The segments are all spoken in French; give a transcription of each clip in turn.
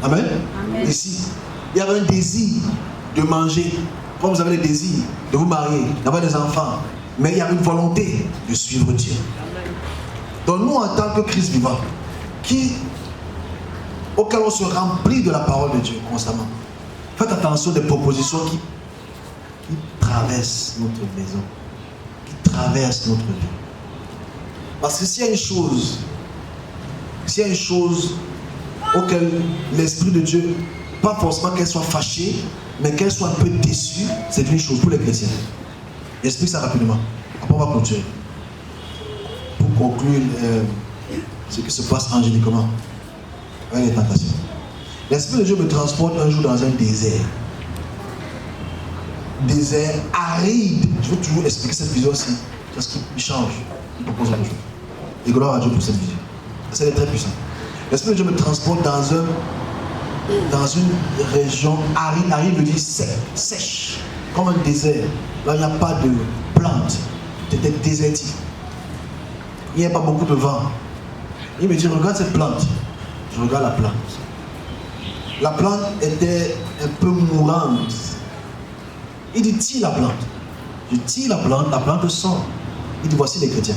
Amen. Ici, il y avait un désir de manger, comme vous avez le désir de vous marier, d'avoir des enfants, mais il y avait une volonté de suivre Dieu. Donc nous, en tant que Christ vivant, auquel on se remplit de la parole de Dieu constamment, faites attention des propositions qui traversent notre maison, qui traversent notre vie. Parce que s'il y a une chose auquel l'Esprit de Dieu, pas forcément qu'elle soit fâchée, mais qu'elle soit un peu déçue, c'est une chose pour les chrétiens. J'explique ça rapidement. Après on va continuer. Pour conclure ce qui se passe angéliquement avec les tentations. L'Esprit de Dieu me transporte un jour dans un désert. Désert aride. Je veux toujours expliquer cette vision-ci. Parce qu'il change. Il propose autre chose. Et gloire à Dieu pour cette vision. C'est très puissant. L'Esprit de Dieu me transporte dans une région aride. Aride veut dire sèche. Comme un désert. Là, il n'y a pas de plantes. C'était désertique. Il n'y a pas beaucoup de vent. Il me dit, regarde cette plante. Je regarde la plante. La plante était un peu mourante. Il dit, tire la plante. Je tire la plante sort. Il dit, voici les chrétiens.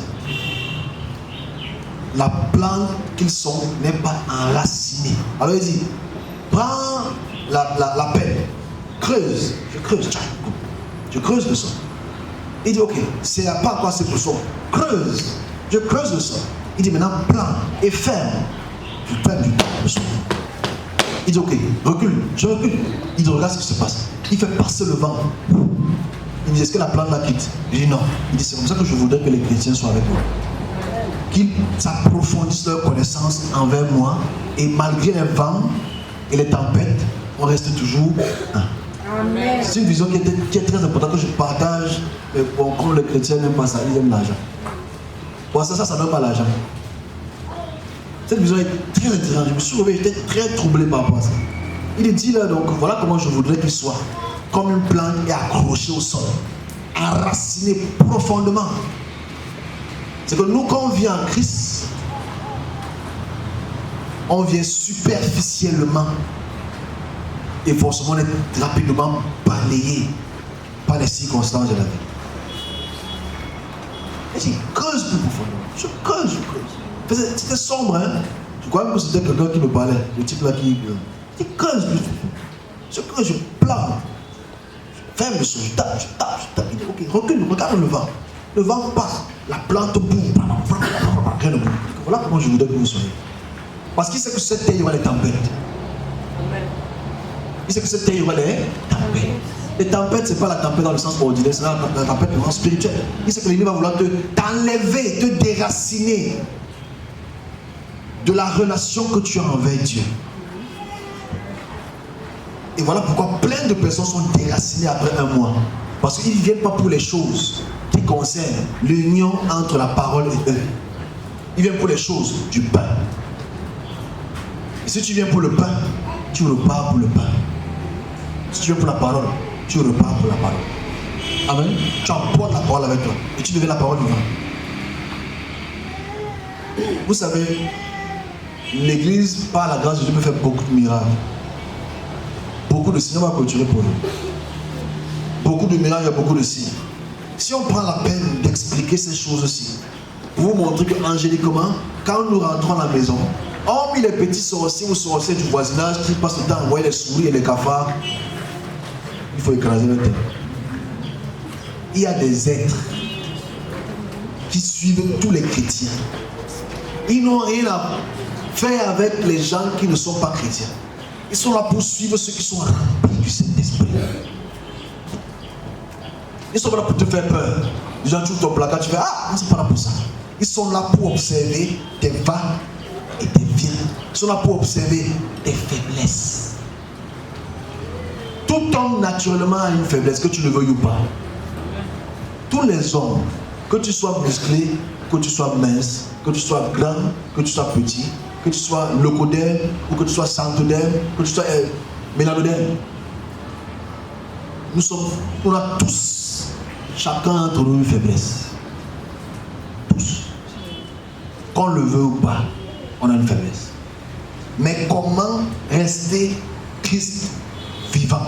La plante qu'ils sont n'est pas enracinée. Alors il dit, prends la pelle, creuse. Je creuse le sol. Il dit, ok, c'est pas quoi c'est pour ça. Creuse. Je creuse le sol. Il dit, maintenant, plante et ferme. Je ferme le sol. Il dit, ok, recule. Je recule. Il dit, regarde ce qui se passe. Il fait passer le vent. Il dit, est-ce que la plante la quitte? Je dis, non. Il dit, c'est comme ça que je voudrais que les chrétiens soient avec moi. Qu'ils approfondissent leur connaissance envers moi. Et malgré les vents et les tempêtes, on reste toujours un. Amen. C'est une vision qui est très importante que je partage. Mais bon, comme les chrétiens n'aiment pas ça, ils aiment l'argent. Bon, ça ne donne pas l'argent. Cette vision est très intéressante. Je me suis réveillé, j'étais très troublé par rapport à ça. Il dit là donc, voilà comment je voudrais qu'il soit. Comme une plante et accrochée au sol. Enracinée profondément. C'est que nous, quand on vient en Christ, on vient superficiellement. Et forcément, on est rapidement balayé par les circonstances de la vie. Et je creuse plus profondément. Je creuse. C'était sombre, hein. Je crois même que c'était quelqu'un qui me parlait. Le type là qui creuse plus profondément. Je creuse, je plane. Je ferme le sol, je tape. Il dit, ok, recule, regarde le vent. Le vent passe, la plante bouge. Rien ne bouge. Voilà comment je voudrais que vous soyez. Parce qu'il sait que cette terre, il y aura les tempêtes. Il sait que cette terre, il y aura les tempêtes. Les tempêtes, ce n'est pas la tempête dans le sens ordinaire, c'est la tempête vraiment spirituelle. Il sait que l'ennemi va vouloir t'enlever, te déraciner de la relation que tu as envers Dieu. Et voilà pourquoi plein de personnes sont déracinées après un mois. Parce qu'ils ne viennent pas pour les choses qui concernent l'union entre la parole et eux. Ils viennent pour les choses du pain. Et si tu viens pour le pain, tu repars pour le pain. Si tu viens pour la parole, tu repars pour la parole. Amen. Tu emportes la parole avec toi et tu deviens la parole vivante. Vous savez, l'église, par la grâce de Dieu, peut faire beaucoup de miracles. Beaucoup de signes, on va clôturer pour nous. Beaucoup de miracles, il y a beaucoup de signes. Si on prend la peine d'expliquer ces choses-ci, pour vous montrer qu'angéliquement, quand nous rentrons à la maison, hormis les petits sorciers ou sorciers du voisinage qui passent le temps à envoyer les souris et les cafards, il faut écraser le thème. Il y a des êtres qui suivent tous les chrétiens. Ils n'ont rien à faire avec les gens qui ne sont pas chrétiens. Ils sont là pour suivre ceux qui sont remplis du Saint-Esprit. Ils sont là pour te faire peur. Les gens trouvent ton placard, tu fais ah, non, c'est pas là pour ça. Ils sont là pour observer tes va et tes viens. Ils sont là pour observer tes faiblesses. Tout homme naturellement a une faiblesse, que tu le veuilles ou pas. Tous les hommes, que tu sois musclé, que tu sois mince, que tu sois grand, que tu sois petit, que tu sois locodème ou que tu sois centodème, que tu sois mélanodème. On a tous, chacun entre nous, une faiblesse. Tous. Qu'on le veut ou pas, on a une faiblesse. mais comment rester Christ vivant.